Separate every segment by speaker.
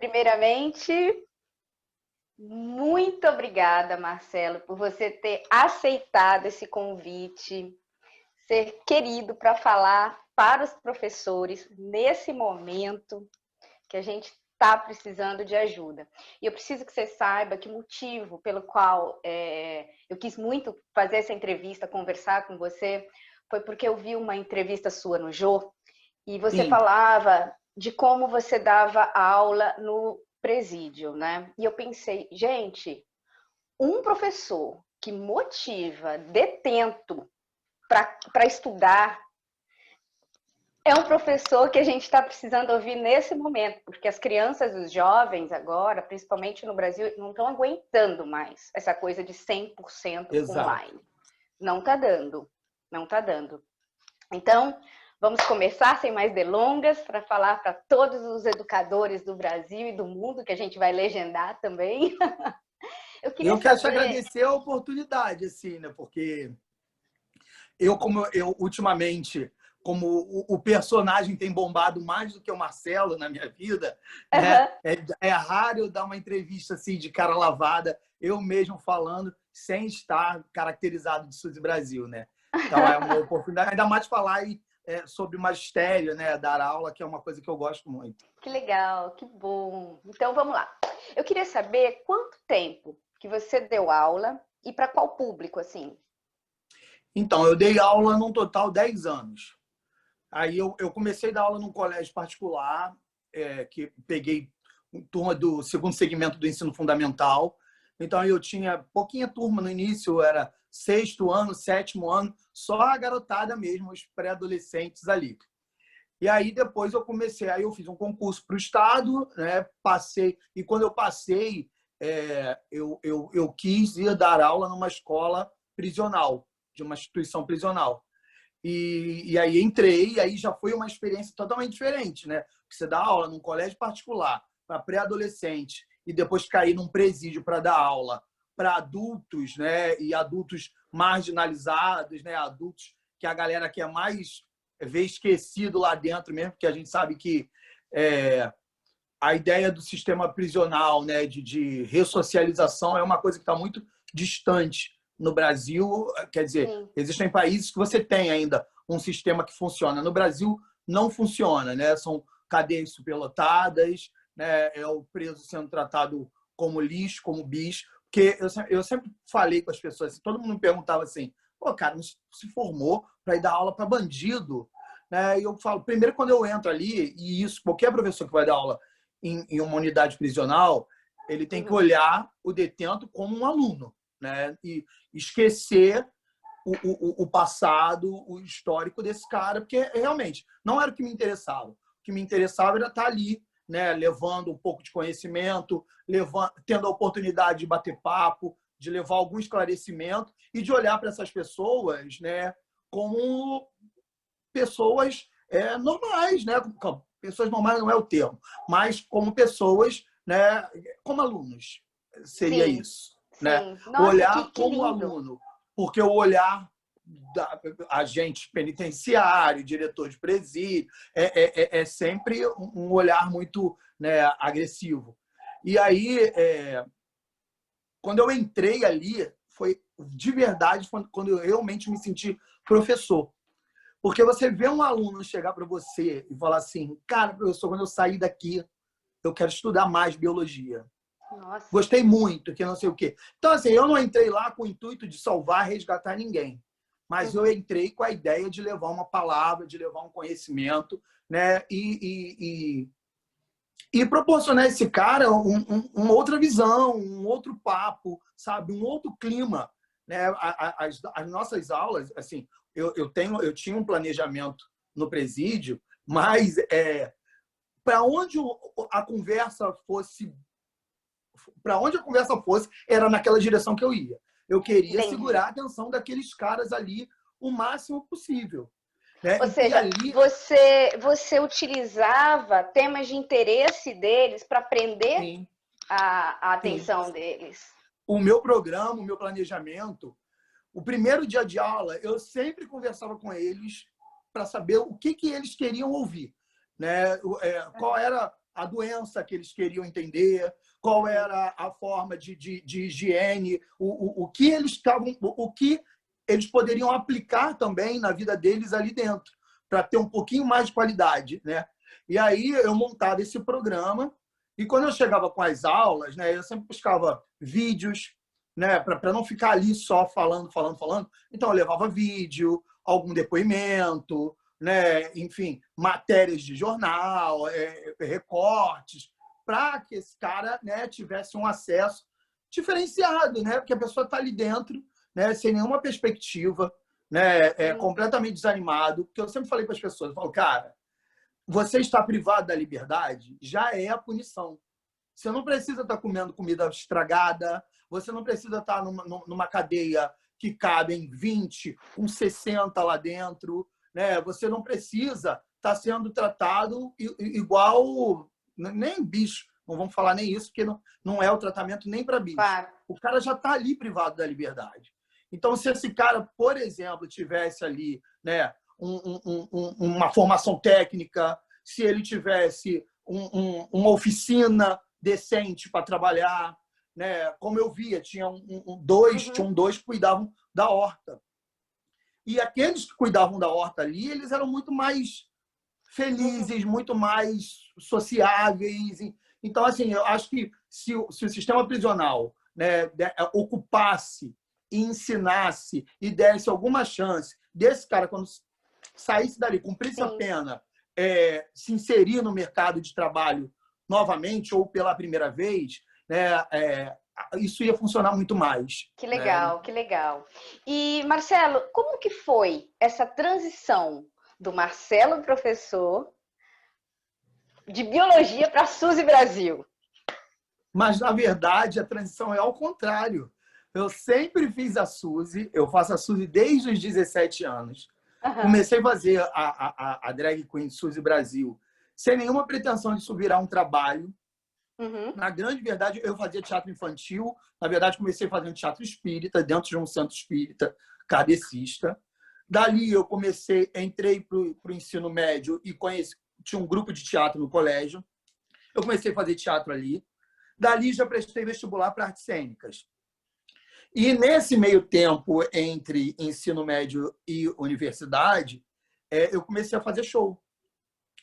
Speaker 1: Primeiramente, muito obrigada, Marcelo, por você ter aceitado esse convite, ser querido para falar para os professores nesse momento que a gente está precisando de ajuda. E eu preciso que você saiba que o motivo pelo qual eu quis muito fazer essa entrevista, conversar com você, foi porque eu vi uma entrevista sua no Jô, e você
Speaker 2: Sim,
Speaker 1: falava de como você dava aula no presídio, né? E eu pensei, gente, um professor que motiva detento para estudar é um professor que a gente está precisando ouvir nesse momento, porque as crianças e os jovens agora, principalmente no Brasil, não estão aguentando mais essa coisa de 100%
Speaker 2: exato.
Speaker 1: online. Não está dando, não está dando. Então, vamos começar sem mais delongas para falar para todos os educadores do Brasil e do mundo, que a gente vai legendar também. Eu queria
Speaker 2: Eu quero te
Speaker 1: saber.
Speaker 2: agradecer a oportunidade, assim, né? Porque como eu ultimamente, como o personagem tem bombado mais do que o Marcelo na minha vida, né?
Speaker 1: Uhum.
Speaker 2: É raro eu dar uma entrevista assim de cara lavada, eu mesmo falando, sem estar caracterizado de Suzy Brasil, né? Então é uma oportunidade, ainda mais falar sobre magistério, né? Dar aula, que é uma coisa que eu gosto muito.
Speaker 1: Que legal, que bom. Então vamos lá. Eu queria saber quanto tempo que você deu aula e para qual público, assim?
Speaker 2: Então, eu dei aula num total 10 anos. Aí eu comecei a dar aula num colégio particular, que peguei turma do segundo segmento do ensino fundamental. Então eu tinha pouquinha turma no início, era sexto ano, sétimo ano, só a garotada mesmo, os pré-adolescentes ali. E aí depois aí eu fiz um concurso para o estado, né? Passei, e quando eu passei, eu quis ir dar aula numa escola prisional, de uma instituição prisional. E aí entrei, e aí já foi uma experiência totalmente diferente, né? Porque você dá aula num colégio particular para pré-adolescente e depois cair num presídio para dar aula para adultos, né? E adultos marginalizados, né? Adultos que a galera quer mais ver esquecido lá dentro mesmo, porque a gente sabe que a ideia do sistema prisional, né? De ressocialização é uma coisa que está muito distante no Brasil. Quer dizer,
Speaker 1: Sim.
Speaker 2: existem países que você tem ainda um sistema que funciona. No Brasil, não funciona, né? São cadeias superlotadas, né? É o preso sendo tratado como lixo, como bicho. Porque eu sempre falei com as pessoas, assim, todo mundo me perguntava assim, pô, cara, não se formou para ir dar aula para bandido? Né? E eu falo, primeiro, quando eu entro ali, e isso, qualquer professor que vai dar aula em uma unidade prisional, ele tem que
Speaker 1: Uhum.
Speaker 2: olhar o detento como um aluno, né? E esquecer o passado, o histórico desse cara, porque realmente não era o que me interessava. O que me interessava era estar ali, né? Levando um pouco de conhecimento, tendo a oportunidade de bater papo, de levar algum esclarecimento e de olhar para essas pessoas, né? Como pessoas normais, né? Pessoas normais não é o termo, mas como pessoas, né? Como alunos, seria
Speaker 1: Sim,
Speaker 2: isso, né?
Speaker 1: sim. Nossa,
Speaker 2: Olhar
Speaker 1: que
Speaker 2: como
Speaker 1: lindo.
Speaker 2: aluno, porque o olhar da agente penitenciário, diretor de presídio, é sempre um olhar muito, né, agressivo. E aí, quando eu entrei ali, foi de verdade quando eu realmente me senti professor. Porque você vê um aluno chegar para você e falar assim, cara, professor, quando eu sair daqui, eu quero estudar mais biologia.
Speaker 1: Nossa.
Speaker 2: Gostei muito, que não sei o quê. Então, assim, eu não entrei lá com o intuito de salvar, resgatar ninguém. Mas eu
Speaker 1: Uhum.
Speaker 2: entrei com a ideia de levar uma palavra, de levar um conhecimento, né? E proporcionar a esse cara uma outra visão, um outro papo, sabe? Um outro clima. Né? As nossas aulas, assim, eu tinha um planejamento no presídio, mas para onde a conversa fosse, era naquela direção que eu ia. Eu queria
Speaker 1: Entendi.
Speaker 2: segurar a atenção daqueles caras ali o máximo possível. Né?
Speaker 1: Ou
Speaker 2: E
Speaker 1: seja,
Speaker 2: ali,
Speaker 1: você utilizava temas de interesse deles para prender
Speaker 2: sim,
Speaker 1: a
Speaker 2: sim.
Speaker 1: atenção deles.
Speaker 2: O meu programa, o meu planejamento, o primeiro dia de aula, eu sempre conversava com eles para saber o que eles queriam ouvir, né? Qual era a doença que eles queriam entender, qual era a forma de higiene, o que eles estavam, o que eles poderiam aplicar também na vida deles ali dentro, para ter um pouquinho mais de qualidade, né? E aí eu montava esse programa, e quando eu chegava com as aulas, né, eu sempre buscava vídeos, né, para não ficar ali só falando. Então eu levava vídeo, algum depoimento, né, enfim, matérias de jornal, recortes, para que esse cara, né, tivesse um acesso diferenciado, né, porque a pessoa está ali dentro, né, sem nenhuma perspectiva, né, completamente desanimado. Porque eu sempre falei para as pessoas, eu falo, cara, você está privado da liberdade já é a punição. Você não precisa estar comendo comida estragada, você não precisa estar numa cadeia que cabem 20, com 60 lá dentro, né? Você não precisa estar sendo tratado igual nem bicho. Não vamos falar nem isso, porque não é o tratamento nem para bicho.
Speaker 1: Claro.
Speaker 2: O cara já está ali privado da liberdade. Então, se esse cara, por exemplo, tivesse ali, né, uma formação técnica, se ele tivesse uma oficina decente para trabalhar, né? Como eu via, tinham dois que cuidavam da horta. E aqueles que cuidavam da horta ali, eles eram muito mais felizes, muito mais sociáveis. Então, assim, eu acho que se o sistema prisional, né, ocupasse, ensinasse e desse alguma chance desse cara, quando saísse dali, cumprisse a pena, se inserir no mercado de trabalho novamente ou pela primeira vez, né, isso ia funcionar muito mais.
Speaker 1: Que legal, né? Que legal. E, Marcelo, como que foi essa transição do Marcelo professor de biologia para a Suzy Brasil?
Speaker 2: Mas, na verdade, a transição é ao contrário. Eu sempre fiz a Suzy, eu faço a Suzy desde os 17 anos. Comecei a fazer a Drag Queen Suzy Brasil sem nenhuma pretensão de isso virar um trabalho. Na grande verdade, eu fazia teatro infantil. Na verdade, comecei fazendo teatro espírita, dentro de um centro espírita kardecista. Dali, eu entrei para o ensino médio e tinha um grupo de teatro no colégio. Eu comecei a fazer teatro ali. Dali, já prestei vestibular para artes cênicas. E nesse meio tempo, entre ensino médio e universidade, eu comecei a fazer show.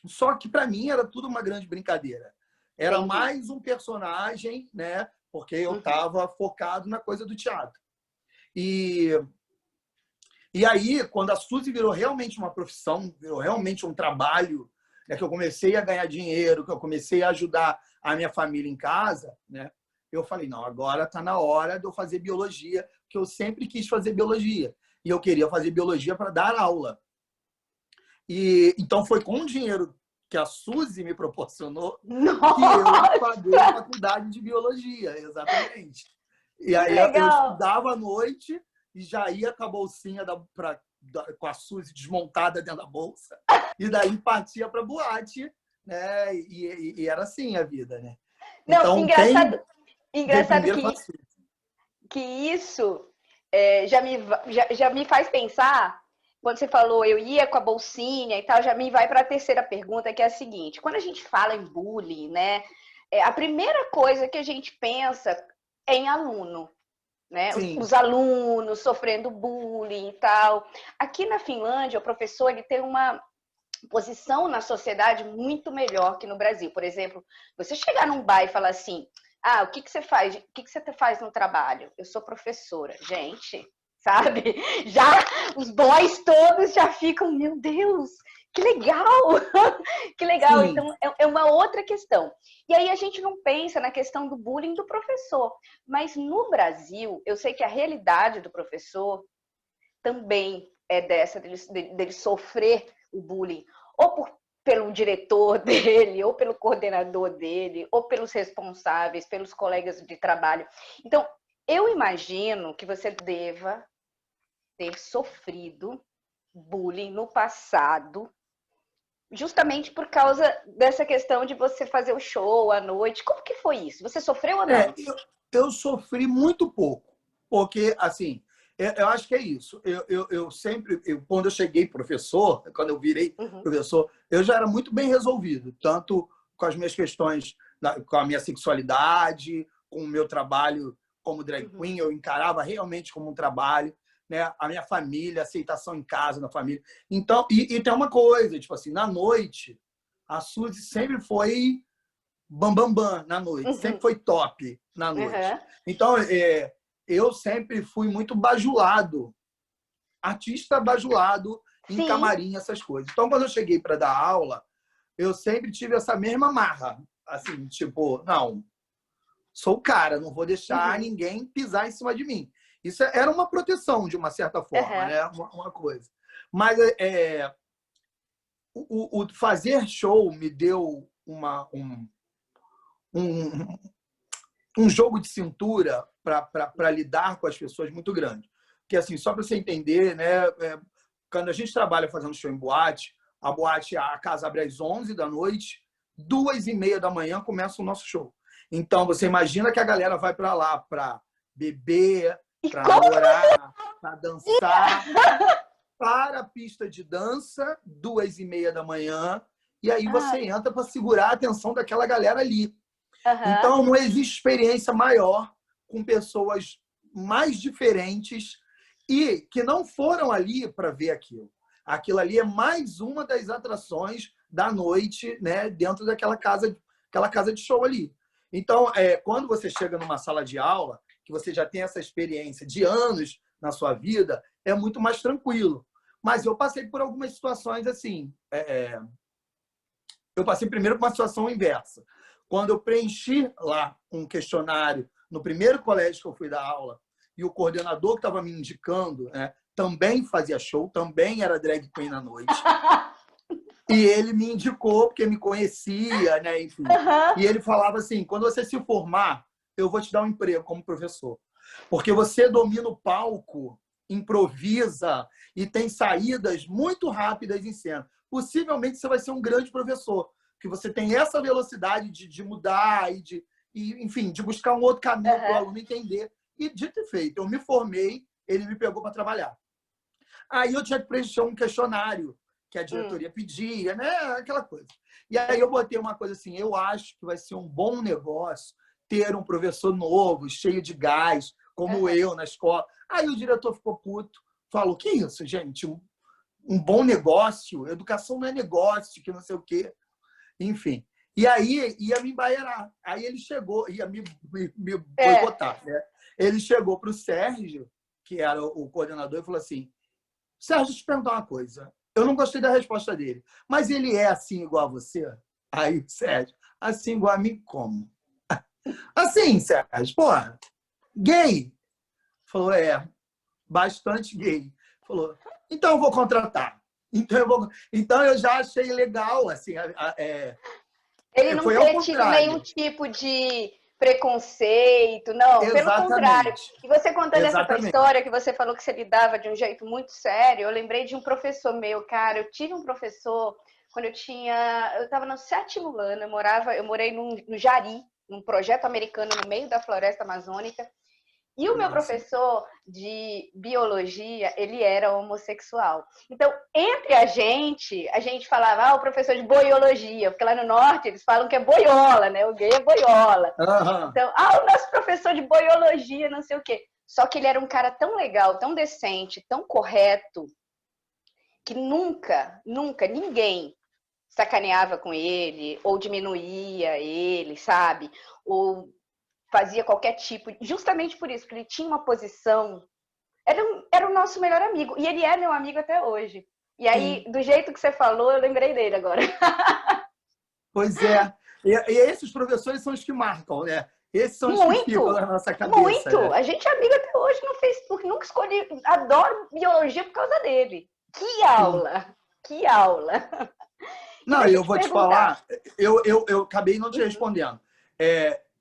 Speaker 2: Só que, para mim, era tudo uma grande brincadeira. Era mais um personagem, né? Porque eu estava focado na coisa do teatro. E aí, quando a Suzy virou realmente uma profissão, virou realmente um trabalho, né, que eu comecei a ganhar dinheiro, que eu comecei a ajudar a minha família em casa, né? Eu falei, não, agora está na hora de eu fazer biologia, que eu sempre quis fazer biologia. E eu queria fazer biologia para dar aula. E então foi com o dinheiro que a Suzy me proporcionou que eu paguei a faculdade de biologia, exatamente. E aí eu estudava à noite e já ia com a bolsinha com a Suzy desmontada dentro da bolsa. E daí partia para boate, né? E era assim a vida, né?
Speaker 1: Não, então, engraçado que isso já me faz pensar, quando você falou eu ia com a bolsinha e tal, já me vai para a terceira pergunta, que é a seguinte: quando a gente fala em bullying, né, a primeira coisa que a gente pensa é em aluno, né? Os alunos sofrendo bullying e tal. Aqui na Finlândia, o professor ele tem uma posição na sociedade muito melhor que no Brasil. Por exemplo, você chegar num bar e falar assim: o que você faz? O que você faz no trabalho? Eu sou professora. Gente, sabe? Já os boys todos já ficam, meu Deus, que legal! Que legal! Sim. Então, é uma outra questão. E aí a gente não pensa na questão do bullying do professor. Mas no Brasil, eu sei que a realidade do professor também é dessa, dele sofrer o bullying, ou pelo diretor dele, ou pelo coordenador dele, ou pelos responsáveis, pelos colegas de trabalho. Então, eu imagino que você deva ter sofrido bullying no passado, justamente por causa dessa questão de você fazer o show à noite. Como que foi isso? Você sofreu ou não?
Speaker 2: Eu sofri muito pouco, porque, assim, eu acho que é isso. Eu sempre, quando eu cheguei professor, quando eu virei professor, eu já era muito bem resolvido, tanto com as minhas questões, com a minha sexualidade, com o meu trabalho como drag queen, eu encarava realmente como um trabalho, né? A minha família, aceitação em casa, na família. Então, e tem uma coisa, tipo assim, na noite, a Suzy sempre foi bam, bam, bam na noite, sempre foi top na noite. Então, eu sempre fui muito bajulado, artista bajulado em camarim, essas coisas. Então, quando eu cheguei para dar aula, eu sempre tive essa mesma marra, assim, tipo, não, sou o cara, não vou deixar ninguém pisar em cima de mim. Isso era uma proteção, de uma certa forma, né? Uma coisa. Mas o fazer show me deu um jogo de cintura para lidar com as pessoas muito grande. Porque, assim, só para você entender, né? Quando a gente trabalha fazendo show em boate, a casa abre às 11 da noite, 2h30 da manhã começa o nosso show. Então, você imagina que a galera vai para lá para beber, para namorar, para dançar, para a pista de dança, 2h30 da manhã, e aí você entra para segurar a atenção daquela galera ali. Então, não existe experiência maior com pessoas mais diferentes e que não foram ali para ver aquilo. Aquilo ali é mais uma das atrações da noite, né, dentro daquela casa de show ali. Então, quando você chega numa sala de aula, que você já tem essa experiência de anos na sua vida, é muito mais tranquilo. Mas eu passei por algumas situações assim. Eu passei primeiro por uma situação inversa. Quando eu preenchi lá um questionário no primeiro colégio que eu fui dar aula, e o coordenador que estava me indicando, né, também fazia show, também era drag queen na noite. E ele me indicou, porque me conhecia, né, enfim. E ele falava assim, quando você se formar, eu vou te dar um emprego como professor. Porque você domina o palco, improvisa e tem saídas muito rápidas em cena. Possivelmente você vai ser um grande professor, que você tem essa velocidade de mudar enfim, de buscar um outro caminho para o aluno entender. E dito e feito, eu me formei, ele me pegou para trabalhar. Aí eu tinha que preencher um questionário que a diretoria pedia, né? Aquela coisa. E aí eu botei uma coisa assim, eu acho que vai ser um bom negócio ter um professor novo, cheio de gás, como eu na escola. Aí o diretor ficou puto, falou, que isso, gente? Um bom negócio? Educação não é negócio, que não sei o quê. Enfim. E aí ia me embaiarar. Aí ele chegou, ia me boicotar, né? Ele chegou para o Sérgio, que era o coordenador, e falou assim, Sérgio, deixa eu te perguntar uma coisa. Eu não gostei da resposta dele, mas ele é assim igual a você? Aí o Sérgio, assim igual a mim como? Assim, Sérgio, porra, gay. Falou, bastante gay. Falou, então eu vou contratar. Então eu já achei legal, assim,
Speaker 1: ele não
Speaker 2: foi ao
Speaker 1: ter tido nenhum
Speaker 2: contrário.
Speaker 1: tipo de preconceito, não, pelo contrário.
Speaker 2: Exatamente.
Speaker 1: E você contando essa tua
Speaker 2: Exatamente.
Speaker 1: história, que você falou que você lidava de um jeito muito sério, eu lembrei de um professor meu, cara, eu tive um professor quando eu estava no 7º ano, eu morei no Jari, num projeto americano no meio da floresta amazônica, e o meu professor de biologia, ele era homossexual. Então, entre a gente falava, o professor de boiologia, porque lá no norte eles falam que é boiola, né? O gay é boiola. Então, o nosso professor de boiologia, não sei o quê. Só que ele era um cara tão legal, tão decente, tão correto, que nunca ninguém sacaneava com ele, ou diminuía ele, sabe? Ou fazia qualquer tipo, justamente por isso, porque ele tinha uma posição. Era o nosso melhor amigo. E ele é meu amigo até hoje. E aí, do jeito que você falou, eu lembrei dele agora.
Speaker 2: Pois é. E esses professores são os que marcam, né? Esses são os que ficam na nossa cabeça.
Speaker 1: Muito! A gente é amigo até hoje no Facebook. Nunca escolhi. Adoro biologia por causa dele. Que aula! Que aula!
Speaker 2: Não, eu vou te falar, eu acabei não te respondendo.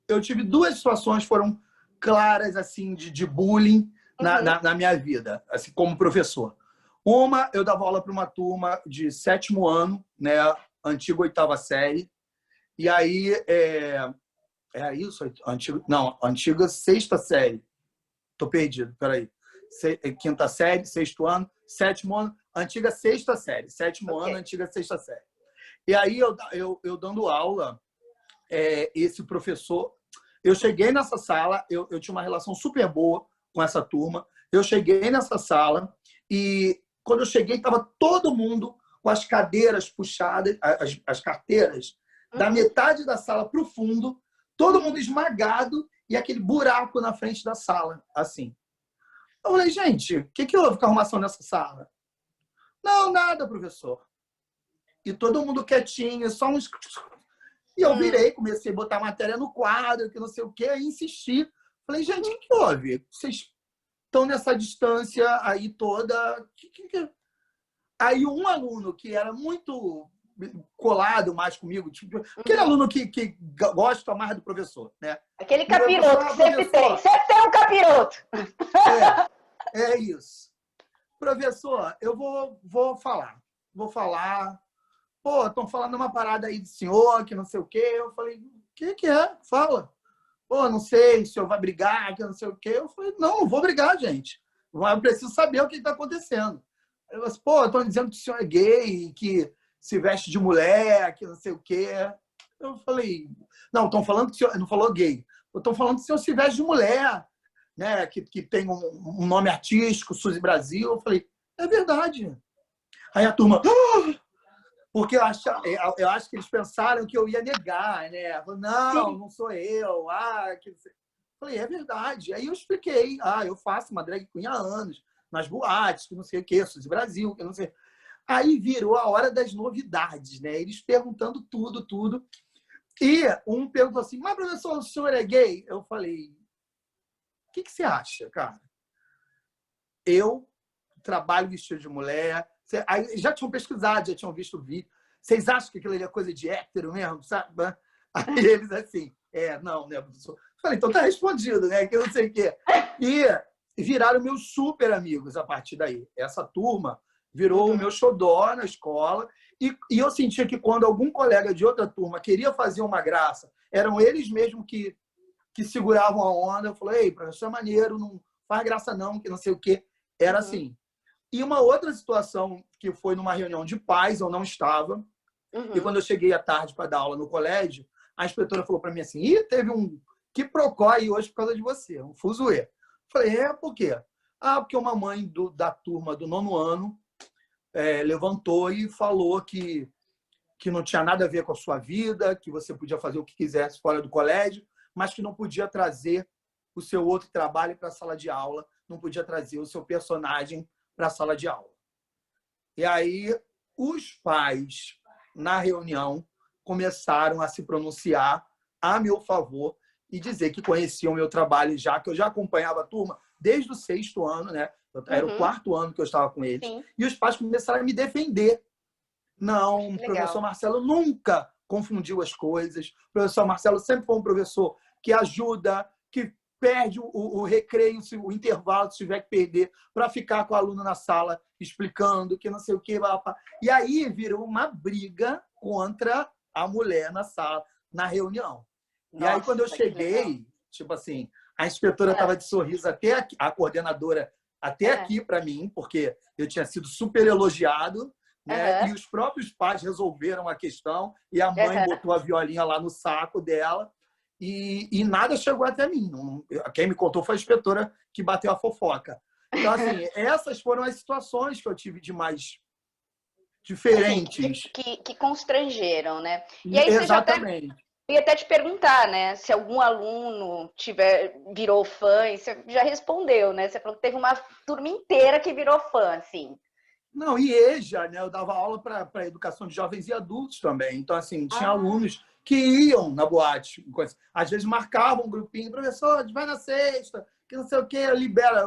Speaker 2: Eu tive 2 situações que foram claras assim de bullying na minha vida, assim como professor. Uma, eu dava aula para uma turma de 7º ano, né, antiga 8ª série, e aí é isso, antiga 6ª série. Tô perdido, peraí. 5ª série, 6º ano, 7º ano, antiga 6ª série, 7º ano, antiga 6ª série. E aí, eu dando aula, esse professor... Eu cheguei nessa sala, eu tinha uma relação super boa com essa turma. Eu cheguei nessa sala e, quando eu cheguei, estava todo mundo com as cadeiras puxadas, as carteiras, da metade da sala para o fundo, todo mundo esmagado e aquele buraco na frente da sala, assim. Eu falei, gente, o que houve com a arrumação nessa sala? Não, nada, professor. E todo mundo quietinho, só uns... E eu virei, comecei a botar matéria no quadro, que não sei o quê, aí insisti. Falei, gente, o que houve? Vocês estão nessa distância aí toda... Aí um aluno que era muito colado mais comigo, tipo, aquele aluno que gosta mais do professor, né?
Speaker 1: Aquele capiroto que sempre tem. Sempre tem um capiroto.
Speaker 2: É isso. Professor, eu vou falar. Pô, estão falando uma parada aí do senhor, que não sei o quê. Eu falei, o que é? Fala. Pô, não sei, o senhor vai brigar, que não sei o quê. Eu falei, não vou brigar, gente. Eu preciso saber o que está acontecendo. Eu falei, pô, estão dizendo que o senhor é gay, que se veste de mulher, que não sei o quê. Eu falei, não, estão falando que o senhor não falou gay. Estão falando que o senhor se veste de mulher, né? Que tem um nome artístico, Suzy Brasil. Eu falei, é verdade. Aí a turma... Porque eu acho que eles pensaram que eu ia negar, né? Não sou eu. Falei, é verdade. Aí eu expliquei. Eu faço uma drag queen há anos, nas boates, que não sei o quê, Suzy Brasil, que não sei. Aí virou a hora das novidades, né? Eles perguntando tudo. E um perguntou assim, mas, professor, o senhor é gay? Eu falei, o que você acha, cara? Eu trabalho vestido de mulher. Aí já tinham pesquisado, já tinham visto o vídeo. Vocês acham que aquilo ali é coisa de hétero mesmo, sabe? Aí eles assim, não, né, professor? Falei, então tá respondido, né? Que eu não sei o quê. E viraram meus super amigos a partir daí. Essa turma virou o meu xodó na escola. E eu sentia que quando algum colega de outra turma queria fazer uma graça, eram eles mesmos que seguravam a onda. Eu falei, ei, professor, é maneiro, não faz graça não, que não sei o quê. Era assim. E uma outra situação que foi numa reunião de pais, eu não estava, e quando eu cheguei à tarde para dar aula no colégio, a inspetora falou para mim assim, teve um quiprocó aí hoje por causa de você, um fuzuê. Falei, por quê? Porque uma mãe da turma do 9º ano levantou e falou que não tinha nada a ver com a sua vida, que você podia fazer o que quisesse fora do colégio, mas que não podia trazer o seu outro trabalho para a sala de aula, não podia trazer o seu personagem para a sala de aula. E aí, os pais, na reunião, começaram a se pronunciar a meu favor e dizer que conheciam o meu trabalho já, que eu já acompanhava a turma desde o 6º ano, né? Era o 4º ano que eu estava com eles. Sim. E os pais começaram a me defender. Não, o professor Marcelo nunca confundiu as coisas. O professor Marcelo sempre foi um professor que ajuda, que perde o recreio, o intervalo, se tiver que perder, para ficar com o aluno na sala explicando que não sei o quê. E aí virou uma briga contra a mulher na sala, na reunião. Nossa, e aí, quando eu cheguei, tipo assim, a inspetora estava de sorriso até aqui, a coordenadora até aqui para mim, porque eu tinha sido super elogiado, né? E os próprios pais resolveram a questão e a mãe botou a violinha lá no saco dela. E nada chegou até mim. Quem me contou foi a inspetora que bateu a fofoca. Então, assim, essas foram as situações que eu tive de mais diferentes.
Speaker 1: Assim, que constrangeram, né?
Speaker 2: E aí, exatamente.
Speaker 1: Eu ia até te perguntar, né? Se algum aluno virou fã, e você já respondeu, né? Você falou que teve uma turma inteira que virou fã, assim.
Speaker 2: Não, e EJA, né? Eu dava aula para educação de jovens e adultos também. Então, assim, tinha alunos que iam na boate. Às vezes marcavam um grupinho, professor, vai na sexta, que não sei o quê, libera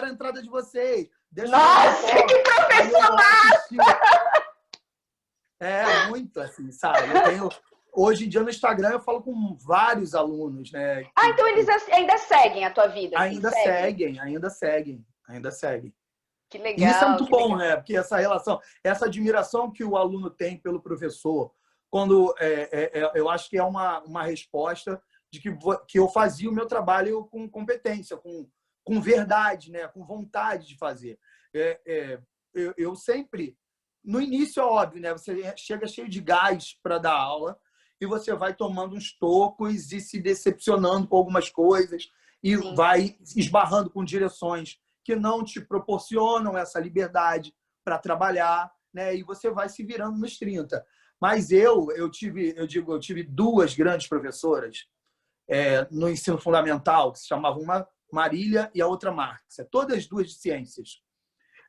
Speaker 2: a entrada de vocês.
Speaker 1: Nossa, que professor massa!
Speaker 2: Muito assim, sabe? Hoje em dia no Instagram eu falo com vários alunos, né?
Speaker 1: Então eles ainda seguem a tua vida?
Speaker 2: Ainda seguem.
Speaker 1: Que legal.
Speaker 2: E isso é muito bom, né? Porque essa relação, essa admiração que o aluno tem pelo professor, quando eu acho que é uma resposta de que eu fazia o meu trabalho com competência, com verdade, né? Com vontade de fazer. Eu sempre, no início é óbvio, né? Você chega cheio de gás para dar aula e você vai tomando uns tocos e se decepcionando com algumas coisas e
Speaker 1: Sim.
Speaker 2: vai esbarrando com direções que não te proporcionam essa liberdade para trabalhar, né? E você vai se virando nos 30. Mas eu tive duas grandes professoras no ensino fundamental, que se chamavam uma Marília e a outra Márcia, todas duas de ciências.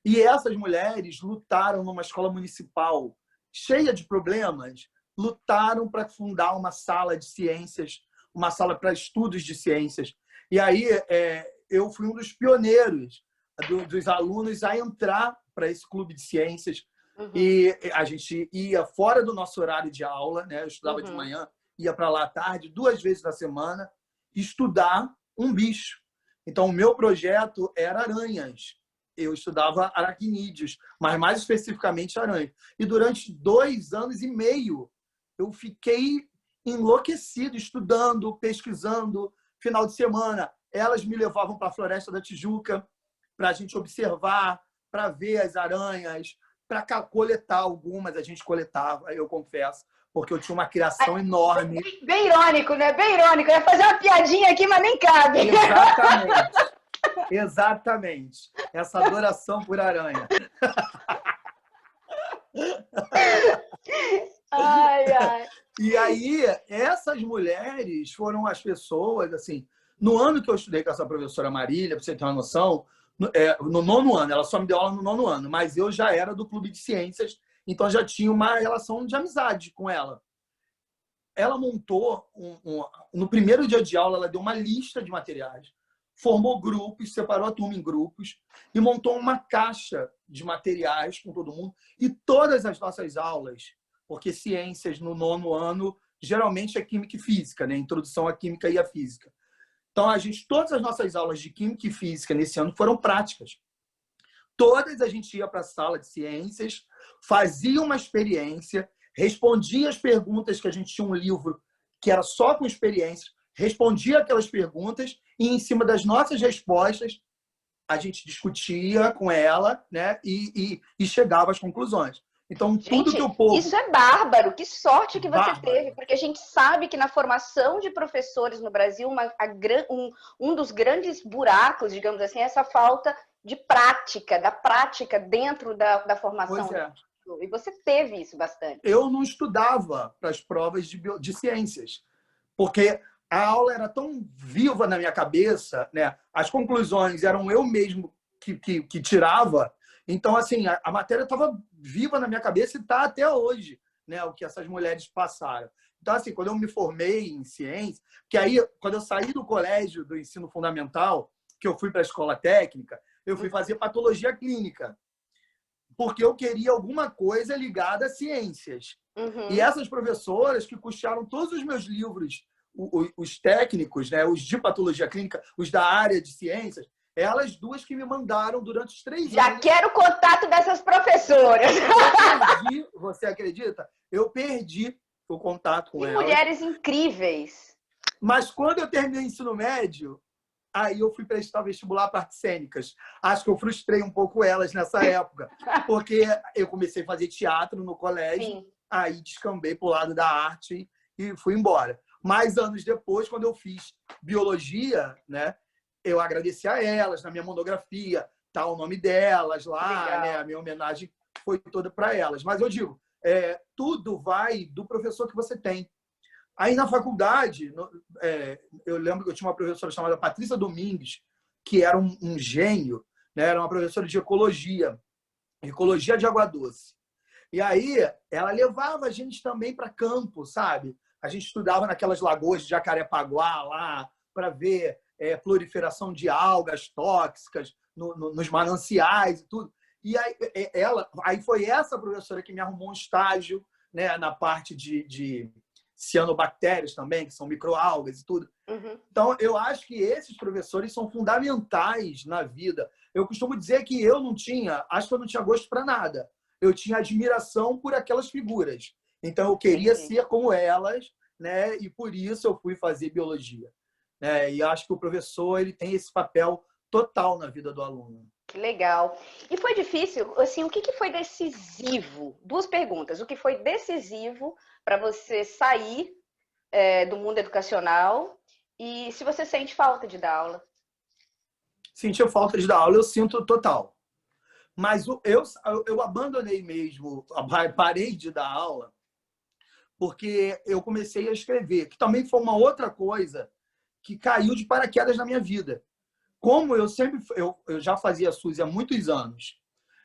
Speaker 2: E essas mulheres lutaram numa escola municipal cheia de problemas, lutaram para fundar uma sala de ciências, uma sala para estudos de ciências. E aí eu fui um dos pioneiros dos alunos a entrar para esse clube de ciências. Uhum. E a gente ia fora do nosso horário de aula, né? Eu estudava de manhã, ia para lá à tarde, 2 vezes na semana, estudar um bicho. Então, o meu projeto era aranhas. Eu estudava aracnídeos, mas mais especificamente aranhas. E durante 2 anos e meio, eu fiquei enlouquecido, estudando, pesquisando. Final de semana, elas me levavam para a Floresta da Tijuca para a gente observar, para ver as aranhas, para coletar algumas. A gente coletava, eu confesso, porque eu tinha uma criação enorme.
Speaker 1: Bem irônico, né? Bem irônico. Eu ia fazer uma piadinha aqui, mas nem cabe.
Speaker 2: Exatamente. Exatamente. Essa adoração por aranha.
Speaker 1: Ai, ai.
Speaker 2: E aí, essas mulheres foram as pessoas, assim, no ano que eu estudei com essa professora Marília, para você ter uma noção, no 9º ano, ela só me deu aula no 9º ano, mas eu já era do clube de ciências, então já tinha uma relação de amizade com ela. Ela montou, no primeiro dia de aula, ela deu uma lista de materiais, formou grupos, separou a turma em grupos e montou uma caixa de materiais com todo mundo. E todas as nossas aulas, porque ciências no 9º ano geralmente é química e física, né? Introdução à química e à física. Então, todas as nossas aulas de química e física nesse ano foram práticas. Todas a gente ia para a sala de ciências, fazia uma experiência, respondia as perguntas, que a gente tinha um livro que era só com experiências, respondia aquelas perguntas e, em cima das nossas respostas, a gente discutia com ela, né? E chegava às conclusões. Então, gente, tudo que o povo...
Speaker 1: Isso é bárbaro. Que sorte que você teve, porque a gente sabe que na formação de professores no Brasil, um dos grandes buracos, digamos assim, é essa falta de prática, da prática dentro da formação.
Speaker 2: Pois é.
Speaker 1: E você teve isso bastante.
Speaker 2: Eu não estudava para as provas de ciências, porque a aula era tão viva na minha cabeça, né? As conclusões eram eu mesmo que tirava. Então, assim, a matéria estava viva na minha cabeça e está até hoje, né? O que essas mulheres passaram. Então, assim, quando eu me formei em ciência, que aí, quando eu saí do colégio do ensino fundamental, que eu fui para a escola técnica, eu fui fazer patologia clínica, porque eu queria alguma coisa ligada a ciências. Uhum. E essas professoras que custearam todos os meus livros, os técnicos, né? Os de patologia clínica, os da área de ciências, elas duas que me mandaram durante os 3 anos.
Speaker 1: Já quero o contato dessas professoras.
Speaker 2: Você acredita? Eu perdi o contato com elas.
Speaker 1: Mulheres incríveis.
Speaker 2: Mas quando eu terminei o ensino médio, aí eu fui prestar vestibular para artes cênicas. Acho que eu frustrei um pouco elas nessa época, porque eu comecei a fazer teatro no colégio, sim, aí descambei para o lado da arte e fui embora. Mais anos depois, quando eu fiz biologia, né, eu agradeci a elas na minha monografia, tá o nome delas lá, né, a minha homenagem foi toda para elas. Mas eu digo, tudo vai do professor que você tem. Aí, na faculdade, eu lembro que eu tinha uma professora chamada Patrícia Domingues, que era um gênio, né? Era uma professora de ecologia de água doce. E aí, ela levava a gente também para campo, sabe? A gente estudava naquelas lagoas de Jacarepaguá lá, para ver proliferação de algas tóxicas nos mananciais e tudo. E aí foi essa professora que me arrumou um estágio, né, na parte de cianobactérias também, que são microalgas e tudo. Uhum. Então, eu acho que esses professores são fundamentais na vida. Eu costumo dizer que acho que eu não tinha gosto para nada. Eu tinha admiração por aquelas figuras. Então, eu queria ser como elas, né? E por isso eu fui fazer biologia. E acho que o professor ele tem esse papel total na vida do aluno.
Speaker 1: Que legal. E foi difícil, assim, o que que foi decisivo? Duas perguntas. O que foi decisivo para você sair do mundo educacional e se você sente falta de dar aula?
Speaker 2: Sentir falta de dar aula, eu sinto total. Mas eu abandonei mesmo, parei de dar aula, porque eu comecei a escrever, que também foi uma outra coisa que caiu de paraquedas na minha vida. Como eu já fazia Suzy há muitos anos,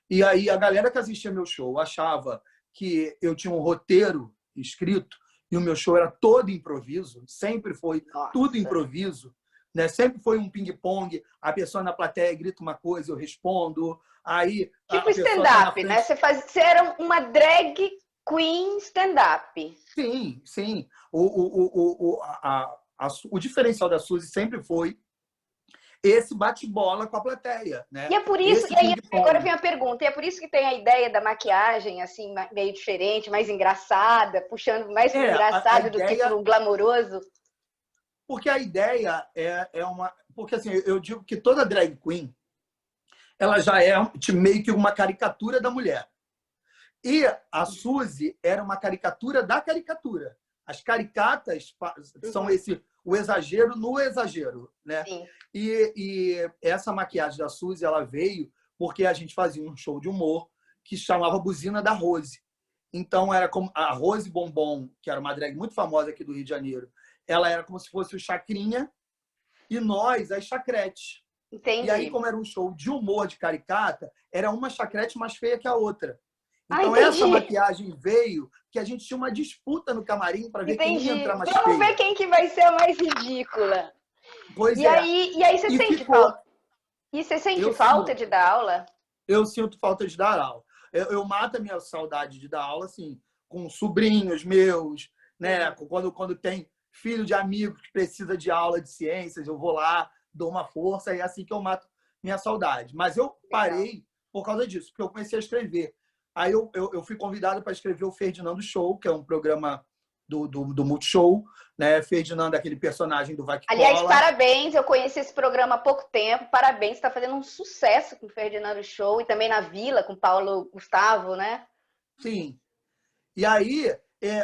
Speaker 2: e aí a galera que assistia meu show achava que eu tinha um roteiro escrito e o meu show era todo improviso, sempre foi tudo
Speaker 1: Nossa.
Speaker 2: improviso, né? Sempre foi um ping-pong, a pessoa na plateia grita uma coisa, eu respondo, aí
Speaker 1: Tipo
Speaker 2: a pessoa tá na
Speaker 1: stand-up, né?
Speaker 2: frente.
Speaker 1: Você era uma drag queen stand-up.
Speaker 2: Sim, sim. O diferencial da Suzy sempre foi esse bate-bola com a plateia,
Speaker 1: E
Speaker 2: né?
Speaker 1: é por isso,
Speaker 2: Esse
Speaker 1: e aí agora
Speaker 2: ping-pong.
Speaker 1: vem a pergunta, e é por isso que tem a ideia da maquiagem, assim, meio diferente, mais engraçada, puxando mais pro
Speaker 2: A
Speaker 1: engraçado do que
Speaker 2: ideia,
Speaker 1: pro glamouroso.
Speaker 2: porque a ideia é uma. Porque assim, eu digo que toda drag queen ela já é meio que uma caricatura da mulher. E a Suzy era uma caricatura da caricatura. As caricatas são
Speaker 1: Uhum,
Speaker 2: o exagero no exagero, né?
Speaker 1: sim.
Speaker 2: E essa maquiagem da Suzy, ela veio porque a gente fazia um show de humor que chamava Buzina da Rose. Então era como a Rose Bombom, que era uma drag muito famosa aqui do Rio de Janeiro. Ela era como se fosse o Chacrinha e nós as chacretes. E aí,
Speaker 1: Entendi.
Speaker 2: como era um show de humor de caricata, era uma chacrete mais feia que a outra.
Speaker 1: Ah,
Speaker 2: Então, essa
Speaker 1: entendi.
Speaker 2: maquiagem veio que a gente tinha uma disputa no camarim para ver quem ia
Speaker 1: Entendi.
Speaker 2: entrar mais
Speaker 1: Vamos ver
Speaker 2: feia.
Speaker 1: quem que vai ser a mais ridícula.
Speaker 2: Pois
Speaker 1: E
Speaker 2: é.
Speaker 1: aí, e aí você
Speaker 2: E
Speaker 1: sente
Speaker 2: ficou.
Speaker 1: falta? E você sente
Speaker 2: Eu
Speaker 1: falta de
Speaker 2: sinto.
Speaker 1: dar aula?
Speaker 2: Eu sinto falta de dar aula. Eu mato a minha saudade de dar aula, assim, com sobrinhos meus, né?
Speaker 1: Uhum.
Speaker 2: Quando tem filho de amigo que precisa de aula de ciências, eu vou lá, dou uma força, e é assim que eu mato minha saudade. Mas eu
Speaker 1: Legal.
Speaker 2: parei por causa disso, porque eu comecei a escrever. Aí eu fui convidado para escrever o Ferdinando Show, que é um programa do Multishow, né? Ferdinando é aquele personagem do Vai Que
Speaker 1: Aliás,
Speaker 2: Cola.
Speaker 1: parabéns, eu conheci esse programa há pouco tempo. Parabéns, está fazendo um sucesso com o Ferdinando Show e também na Vila, com o Paulo Gustavo, né?
Speaker 2: Sim. E aí,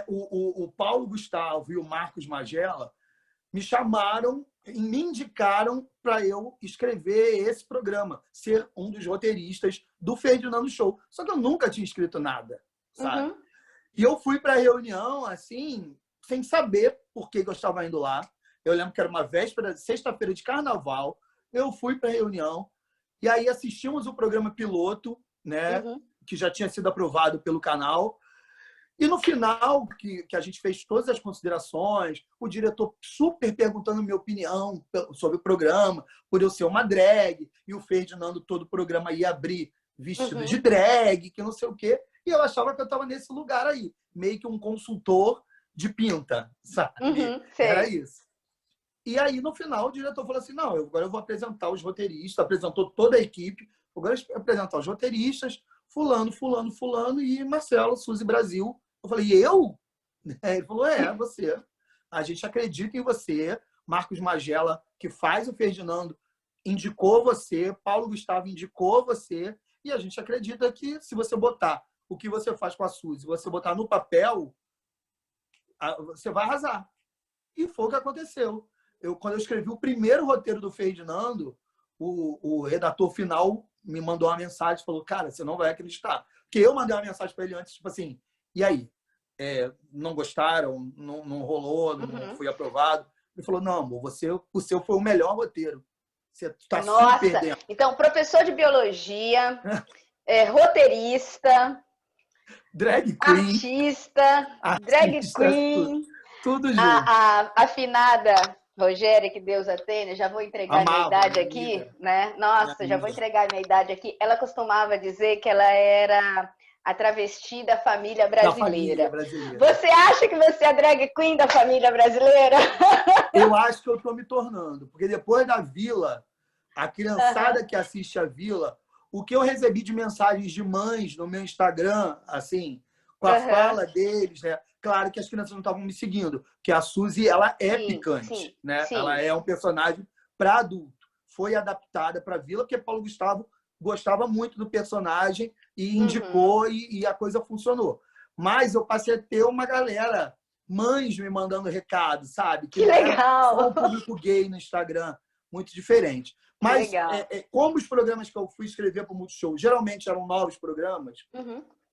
Speaker 2: o Paulo Gustavo e o Marcos Magela me chamaram e me indicaram para eu escrever esse programa, ser um dos roteiristas do Ferdinando Show. Só que eu nunca tinha escrito nada, sabe?
Speaker 1: Uhum.
Speaker 2: E eu fui para a reunião, assim, sem saber por que eu estava indo lá. Eu lembro que era uma véspera, sexta-feira de carnaval. Eu fui para a reunião e aí assistimos o programa piloto, né,
Speaker 1: Uhum.
Speaker 2: que já tinha sido aprovado pelo canal. E no final, que a gente fez todas as considerações, o diretor super perguntando minha opinião sobre o programa, por eu ser uma drag, e o Ferdinando todo o programa ia abrir vestido de
Speaker 1: Uhum.
Speaker 2: drag, que não sei o quê. E eu achava que eu estava nesse lugar aí, meio que um consultor de pinta, sabe?
Speaker 1: Uhum.
Speaker 2: Era
Speaker 1: Sei.
Speaker 2: isso. E aí, no final, o diretor falou assim, não, agora eu vou apresentar os roteiristas, apresentou toda a equipe, agora eu vou apresentar os roteiristas, fulano, fulano, fulano e Marcelo, Suzy Brasil. Eu falei, eu? Ele falou, você. A gente acredita em você. Marcos Magela, que faz o Ferdinando, indicou você. Paulo Gustavo indicou você. E a gente acredita que se você botar o que você faz com a Suzy, você botar no papel, você vai arrasar. E foi o que aconteceu. Quando eu escrevi o primeiro roteiro do Ferdinando, o redator final me mandou uma mensagem e falou, cara, você não vai acreditar. Porque eu mandei uma mensagem para ele antes, tipo assim, e aí? Não gostaram? Não rolou? Não
Speaker 1: Uhum.
Speaker 2: foi aprovado? Ele falou, não, amor, o seu foi o melhor roteiro. Você está super
Speaker 1: Nossa,
Speaker 2: dentro.
Speaker 1: então professor de biologia, roteirista,
Speaker 2: Drag queen,
Speaker 1: artista, drag
Speaker 2: artista,
Speaker 1: queen,
Speaker 2: tudo junto.
Speaker 1: a afinada Rogéria, que Deus a tenha, já vou entregar minha
Speaker 2: Amava,
Speaker 1: idade
Speaker 2: minha
Speaker 1: aqui,
Speaker 2: amiga.
Speaker 1: né?
Speaker 2: Minha
Speaker 1: Nossa, já vou
Speaker 2: amiga.
Speaker 1: entregar minha idade aqui. Ela costumava dizer que ela era a travesti da família
Speaker 2: Da família
Speaker 1: brasileira.
Speaker 2: brasileira.
Speaker 1: Você acha que você é a drag queen da família brasileira?
Speaker 2: Eu acho que eu estou me tornando, porque depois da Vila, a
Speaker 1: Uhum,
Speaker 2: criançada que assiste a Vila, o que eu recebi de mensagens de mães no meu Instagram, assim, com a
Speaker 1: uhum.
Speaker 2: fala deles, né? Claro que as crianças não estavam me seguindo, que a Suzy, ela é
Speaker 1: Sim, sim,
Speaker 2: picante, né? Ela
Speaker 1: sim.
Speaker 2: é um personagem para adulto. Foi adaptada para a Vila, porque Paulo Gustavo gostava muito do personagem e indicou e a coisa funcionou. Mas eu passei a ter uma galera, mães me mandando recado, sabe?
Speaker 1: Que
Speaker 2: não era
Speaker 1: legal!
Speaker 2: só o público gay no Instagram, muito diferente. Mas como os programas que eu fui escrever para o Multishow geralmente eram novos programas,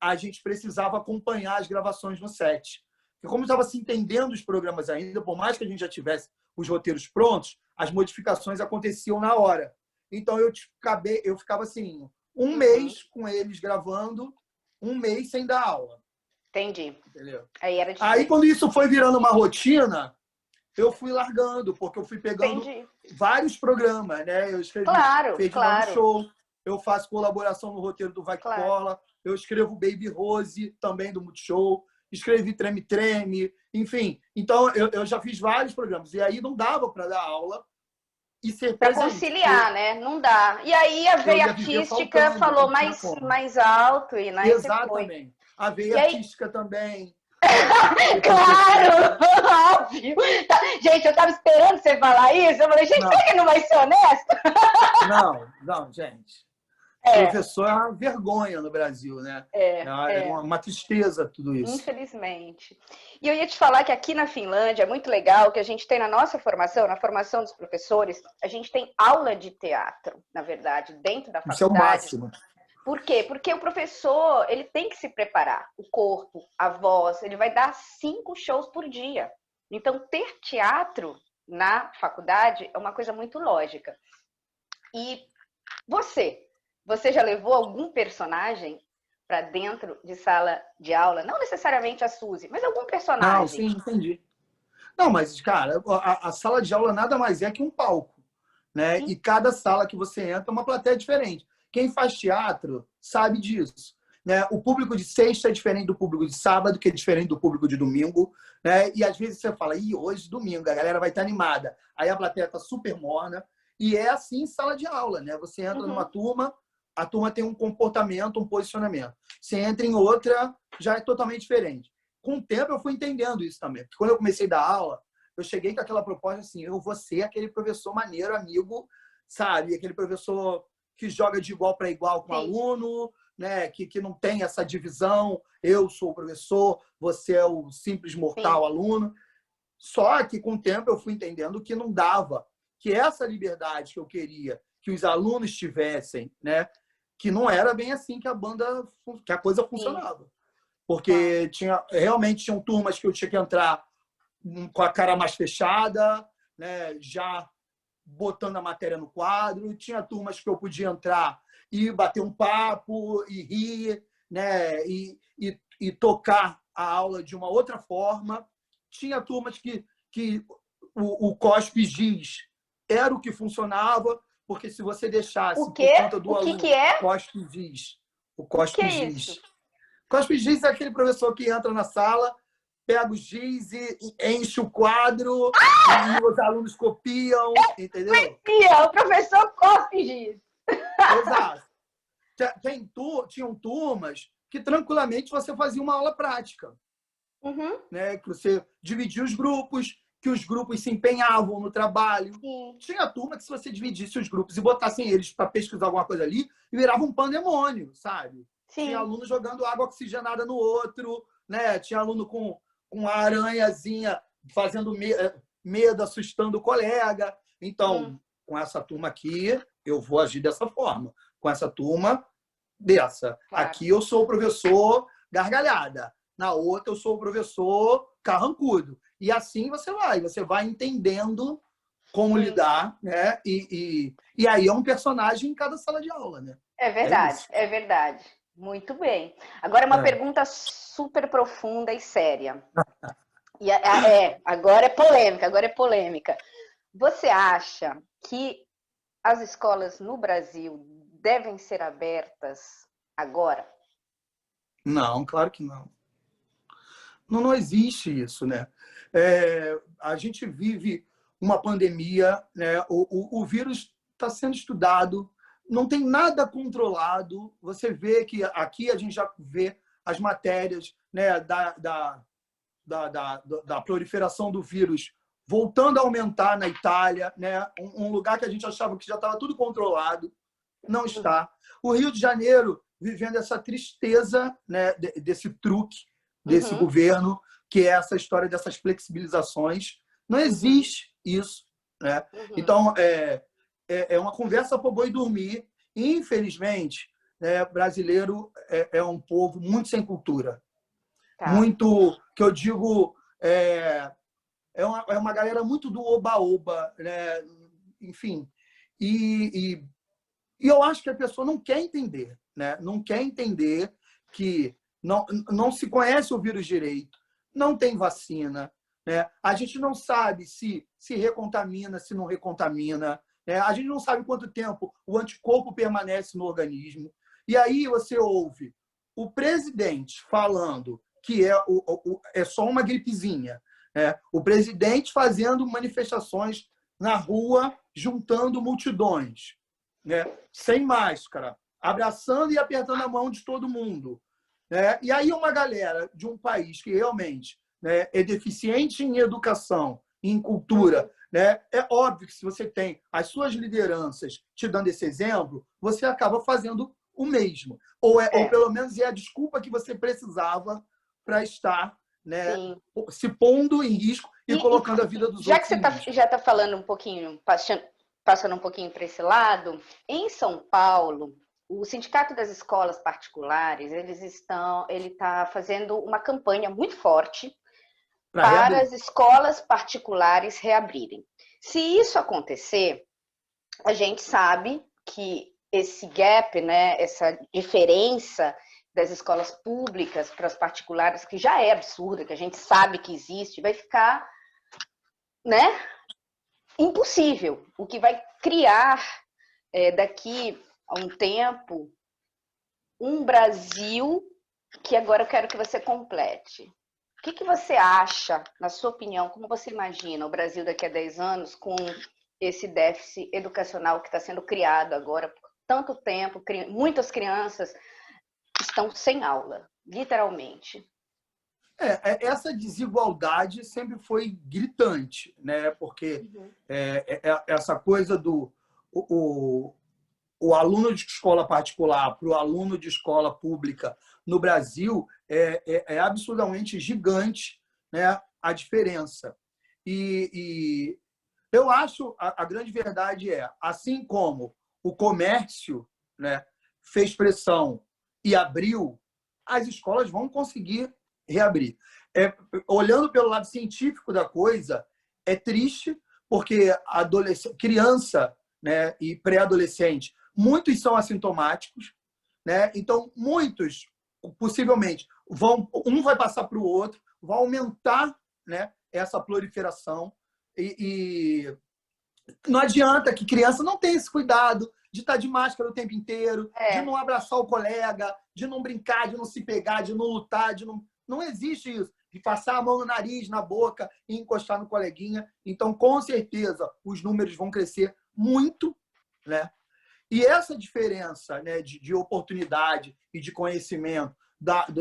Speaker 2: a gente precisava acompanhar as gravações no set. Porque como estava se entendendo os programas ainda, por mais que a gente já tivesse os roteiros prontos, as modificações aconteciam na hora. Então eu ficava assim, um mês com eles gravando, um mês sem dar aula.
Speaker 1: Entendi.
Speaker 2: Entendeu?
Speaker 1: Aí era difícil.
Speaker 2: Aí, quando isso foi virando uma rotina, eu fui largando, porque eu fui pegando vários programas, né? Eu escrevi Ferdinando Show, eu faço colaboração no roteiro do Vai Que Cola, eu escrevo Baby Rose, também do Multishow, escrevi Treme Treme, enfim. Então, eu já fiz vários programas. E aí não dava para dar aula e ser
Speaker 1: presente. Para conciliar, né? Não dá. E aí a veia artística falou mais alto e né,
Speaker 2: exatamente. A veia artística também.
Speaker 1: Claro! Óbvio! Tá. Gente, eu tava esperando você falar isso. Eu falei, gente, será que não vai ser honesto?
Speaker 2: Não, gente. Professor é uma vergonha no Brasil, né? É uma tristeza tudo isso.
Speaker 1: Infelizmente. E eu ia te falar que aqui na Finlândia é muito legal que a gente tem na nossa formação, na formação dos professores, a gente tem aula de teatro, na verdade, dentro da faculdade.
Speaker 2: Isso é o máximo.
Speaker 1: Por quê? Porque o professor, ele tem que se preparar. O corpo, a voz, ele vai dar 5 shows por dia. Então, ter teatro na faculdade é uma coisa muito lógica. E você já levou algum personagem para dentro de sala de aula? Não necessariamente a Suzy, mas algum personagem.
Speaker 2: Não, sim, entendi. Não, mas, cara, a sala de aula nada mais é que um palco, né? E cada sala que você entra é uma plateia diferente. Quem faz teatro sabe disso, né? O público de sexta é diferente do público de sábado, que é diferente do público de domingo, né? E às vezes você fala, hoje domingo, a galera vai estar animada. Aí a plateia está super morna. E é assim em sala de aula, né? Você entra numa turma, a turma tem um comportamento, um posicionamento. Você entra em outra, já é totalmente diferente. Com o tempo eu fui entendendo isso também. Porque quando eu comecei a dar aula, eu cheguei com aquela proposta assim, eu vou ser aquele professor maneiro, amigo, sabe? Aquele professor que joga de igual para igual com o aluno, né? Que não tem essa divisão, eu sou o professor, você é o simples mortal aluno. Só que com o tempo eu fui entendendo que não dava, que essa liberdade que eu queria que os alunos tivessem, né? Que não era bem assim que a coisa funcionava. Porque realmente tinham turmas que eu tinha que entrar com a cara mais fechada, né? Já botando a matéria no quadro. Tinha turmas que eu podia entrar e bater um papo e rir, né? E tocar a aula de uma outra forma. Tinha turmas que o cospe giz era o que funcionava, porque se você deixasse por conta do aluno, cospe giz. O cospe giz. Cospe giz é aquele professor que entra na sala, pega o giz e enche o quadro e os alunos copiam, entendeu?
Speaker 1: O professor cospe giz.
Speaker 2: Exato. Tinham turmas que tranquilamente você fazia uma aula prática. Né? Que você dividia os grupos, que os grupos se empenhavam no trabalho. Tinha turma que se você dividisse os grupos e botassem eles para pesquisar alguma coisa ali, virava um pandemônio, sabe? Tinha aluno jogando água oxigenada no outro, né? Tinha aluno com a aranhazinha fazendo medo, assustando o colega. Então, com essa turma aqui, eu vou agir dessa forma. Com essa turma, dessa. Claro. Aqui eu sou o professor gargalhada. Na outra, eu sou o professor carrancudo. E assim você vai entendendo como lidar, né? E aí é um personagem em cada sala de aula, né?
Speaker 1: É verdade, é verdade. Muito bem. Agora uma pergunta super profunda e séria. E agora é polêmica. Você acha que as escolas no Brasil devem ser abertas agora?
Speaker 2: Não, claro que não. Não existe isso, né? A gente vive uma pandemia, né? O vírus está sendo estudado, não tem nada controlado. Você vê que aqui a gente já vê as matérias, né, da proliferação do vírus voltando a aumentar na Itália, né? Um lugar que a gente achava que já estava tudo controlado. não está. O Rio de Janeiro vivendo essa tristeza, né, desse truque, desse governo, que é essa história dessas flexibilizações. Não existe isso, né? Então, é uma conversa para o boi dormir. Infelizmente, né, brasileiro é um povo muito sem cultura.
Speaker 1: Tá.
Speaker 2: Muito, que eu digo, é uma galera muito do oba-oba, né? Enfim. E eu acho que a pessoa não quer entender, né? Não quer entender que não se conhece o vírus direito, não tem vacina, né? A gente não sabe se recontamina, se não recontamina, né? A gente não sabe quanto tempo o anticorpo permanece no organismo. E aí você ouve o presidente falando que é só uma gripezinha, né? O presidente fazendo manifestações na rua, juntando multidões, né? Sem máscara, abraçando e apertando a mão de todo mundo, né? E aí uma galera de um país que realmente, né, é deficiente em educação, em cultura, né? É óbvio que se você tem as suas lideranças te dando esse exemplo, você acaba fazendo o mesmo. Ou pelo menos é a desculpa que você precisava para estar, né, se pondo em risco e colocando a vida dos
Speaker 1: já
Speaker 2: outros
Speaker 1: que você já está falando um pouquinho, passando um pouquinho para esse lado, em São Paulo, o Sindicato das Escolas Particulares, ele está fazendo uma campanha muito forte para as escolas particulares reabrirem. Se isso acontecer, a gente sabe que esse gap, né, essa diferença das escolas públicas para as particulares, que já é absurda, que a gente sabe que existe, vai ficar, né, impossível. O que vai criar daqui a um tempo um Brasil que agora eu quero que você complete. O que você acha, na sua opinião, como você imagina o Brasil daqui a 10 anos com esse déficit educacional que está sendo criado agora por tanto tempo? Muitas crianças estão sem aula, literalmente.
Speaker 2: Essa desigualdade sempre foi gritante, né? Porque essa coisa do o aluno de escola particular para o aluno de escola pública no Brasil é absurdamente gigante, né, a diferença. E eu acho a grande verdade assim como o comércio, né, fez pressão e abriu, as escolas vão conseguir reabrir. Olhando pelo lado científico da coisa, é triste, porque criança, né, e pré-adolescente, muitos são assintomáticos, né? Então, muitos, possivelmente, um vai passar para o outro, vai aumentar, né, essa proliferação. E não adianta que criança não tenha esse cuidado de estar de máscara o tempo inteiro, de não abraçar o colega, de não brincar, de não se pegar, de não lutar, não existe isso. De passar a mão no nariz, na boca e encostar no coleguinha. Então, com certeza, os números vão crescer muito, né? E essa diferença, né, de oportunidade e de conhecimento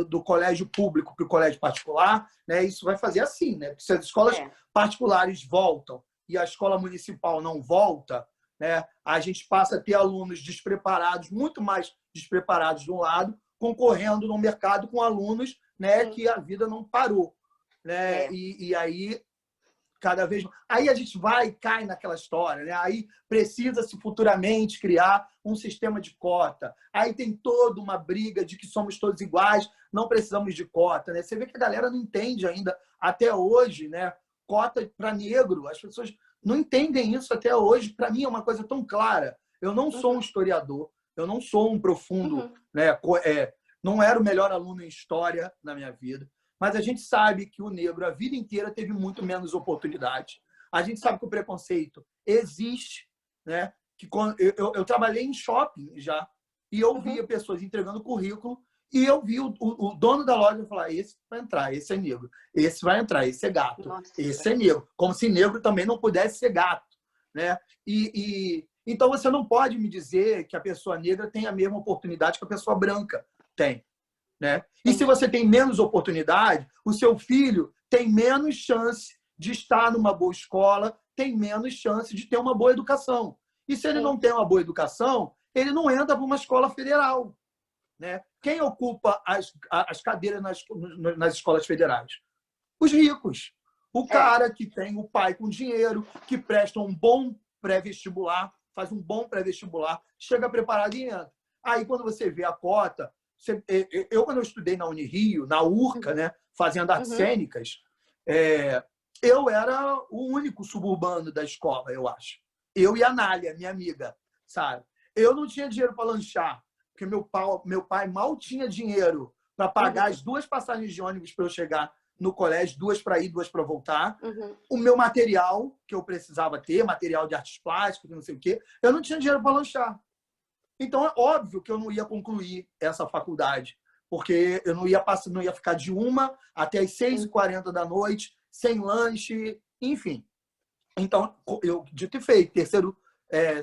Speaker 2: do colégio público para o colégio particular, né, isso vai fazer assim, né? Porque se as escolas particulares voltam e a escola municipal não volta, né, a gente passa a ter alunos despreparados, muito mais despreparados de um lado, concorrendo no mercado com alunos, né, que a vida não parou, né? E aí cada vez mais. Aí a gente vai e cai naquela história, né? Aí precisa-se futuramente criar um sistema de cota. Aí tem toda uma briga de que somos todos iguais, não precisamos de cota, né? Você vê que a galera não entende ainda, até hoje, né? Cota para negro, as pessoas não entendem isso até hoje. Para mim é uma coisa tão clara. Eu não sou um historiador, eu não sou um profundo, né? Não era o melhor aluno em história na minha vida. Mas a gente sabe que o negro, a vida inteira, teve muito menos oportunidade. A gente sabe que o preconceito existe, né? Que quando eu trabalhei em shopping já, e eu via pessoas entregando currículo, e eu vi o dono da loja falar: esse vai entrar, esse é negro, esse vai entrar, esse é gato, esse é negro. Como se negro também não pudesse ser gato, né? Então você não pode me dizer que a pessoa negra tem a mesma oportunidade que a pessoa branca tem. Né? E se você tem menos oportunidade, o seu filho tem menos chance de estar numa boa escola, tem menos chance de ter uma boa educação. E se ele não tem uma boa educação, ele não entra para uma escola federal, né? Quem ocupa as cadeiras nas escolas federais? Os ricos. O cara que tem o pai com dinheiro, que presta um bom pré-vestibular, faz um bom pré-vestibular, chega preparado e entra. Aí, quando você vê a cota... quando eu estudei na Unirio, na URCA, né, fazendo artes cênicas, eu era o único suburbano da escola, eu acho. Eu e a Nália, minha amiga, sabe? Eu não tinha dinheiro para lanchar, porque meu pai mal tinha dinheiro para pagar as 2 passagens de ônibus para eu chegar no colégio, 2 para ir, 2 para voltar. O meu material que eu precisava ter, material de artes plásticas, não sei o quê, eu não tinha dinheiro para lanchar. Então, é óbvio que eu não ia concluir essa faculdade, porque eu não ia ficar de 1 até as 6h40 da noite, sem lanche, enfim. Então, eu, dito e feito, terceiro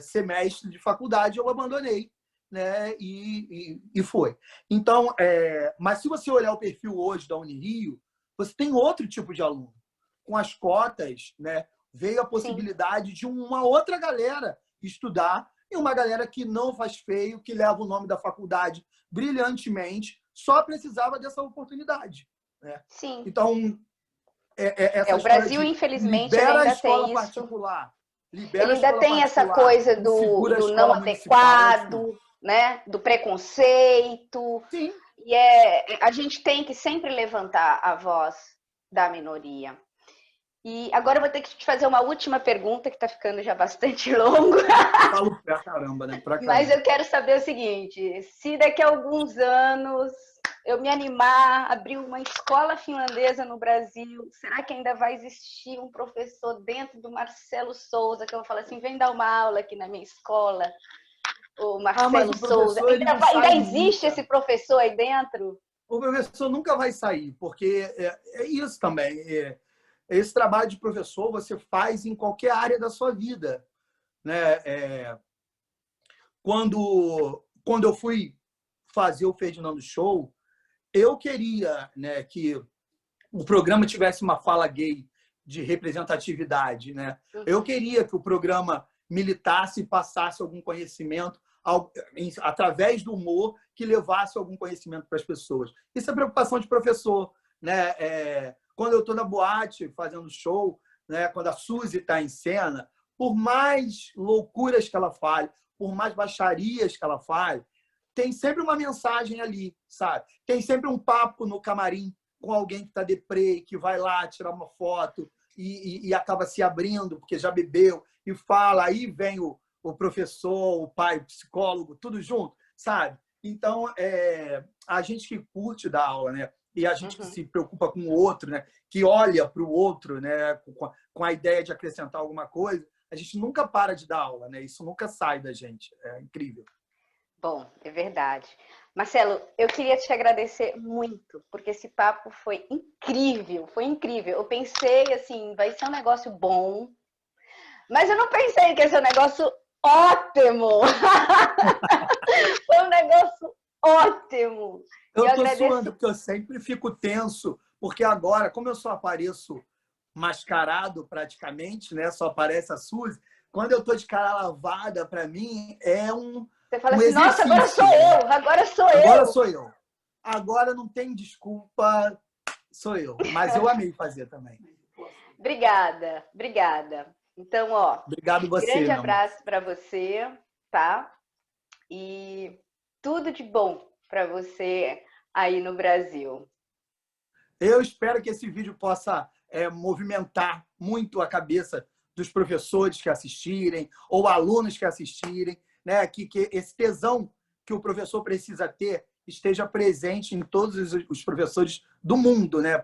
Speaker 2: semestre de faculdade, eu abandonei, né? E foi. Então, mas se você olhar o perfil hoje da Unirio, você tem outro tipo de aluno. Com as cotas, né, veio a possibilidade de uma outra galera estudar, e uma galera que não faz feio, que leva o nome da faculdade brilhantemente, só precisava dessa oportunidade, né?
Speaker 1: Sim.
Speaker 2: Então, essa
Speaker 1: o Brasil, infelizmente, ele
Speaker 2: libera a
Speaker 1: ainda
Speaker 2: escola
Speaker 1: tem isso.
Speaker 2: particular.
Speaker 1: Ele ainda tem essa coisa do não adequado, né? Do preconceito.
Speaker 2: Sim.
Speaker 1: E a gente tem que sempre levantar a voz da minoria. E agora eu vou ter que te fazer uma última pergunta, que está ficando já bastante longo.
Speaker 2: Falo pra caramba, né? Pra caramba.
Speaker 1: Mas eu quero saber o seguinte: se daqui a alguns anos eu me animar, abrir uma escola finlandesa no Brasil, será que ainda vai existir um professor dentro do Marcelo Souza, que eu vou falar assim, vem dar uma aula aqui na minha escola? O Marcelo Souza. Ainda existe esse professor aí dentro?
Speaker 2: O professor nunca vai sair, porque é isso também. Esse trabalho de professor você faz em qualquer área da sua vida, né? Quando eu fui fazer o Ferdinando Show, eu queria, né, que o programa tivesse uma fala gay de representatividade, né? Eu queria que o programa militasse e passasse algum conhecimento através do humor que levasse algum conhecimento para as pessoas. Isso é preocupação de professor, né? Quando eu estou na boate fazendo show, né? Quando a Suzy está em cena, por mais loucuras que ela fale, por mais baixarias que ela fale, tem sempre uma mensagem ali, sabe? Tem sempre um papo no camarim com alguém que está deprê, que vai lá tirar uma foto e acaba se abrindo porque já bebeu e fala, aí vem o professor, o pai, o psicólogo, tudo junto, sabe? Então, a gente que curte dar aula, né? E a gente que se preocupa com o outro, né? Que olha para o outro, né? Com a ideia de acrescentar alguma coisa, a gente nunca para de dar aula, né? Isso nunca sai da gente. É incrível.
Speaker 1: Bom, é verdade. Marcelo, eu queria te agradecer muito, porque esse papo foi incrível, foi incrível. Eu pensei assim, vai ser um negócio bom, mas eu não pensei que ia ser um negócio ótimo. Foi um negócio ótimo.
Speaker 2: Eu estou suando, porque eu sempre fico tenso, porque agora, como eu só apareço mascarado praticamente, né? Só aparece a Suzy, quando eu estou de cara lavada, para mim, é um
Speaker 1: Você fala assim, nossa, agora sou eu, agora sou eu.
Speaker 2: Agora sou eu. Agora não tem desculpa, sou eu. Mas eu amei fazer também.
Speaker 1: Obrigada, obrigada. Então, ó,
Speaker 2: obrigado você,
Speaker 1: grande abraço para você, tá? E tudo de bom para você aí no Brasil.
Speaker 2: Eu espero que esse vídeo possa movimentar muito a cabeça dos professores que assistirem ou alunos que assistirem, né? Que esse tesão que o professor precisa ter esteja presente em todos os professores do mundo, né?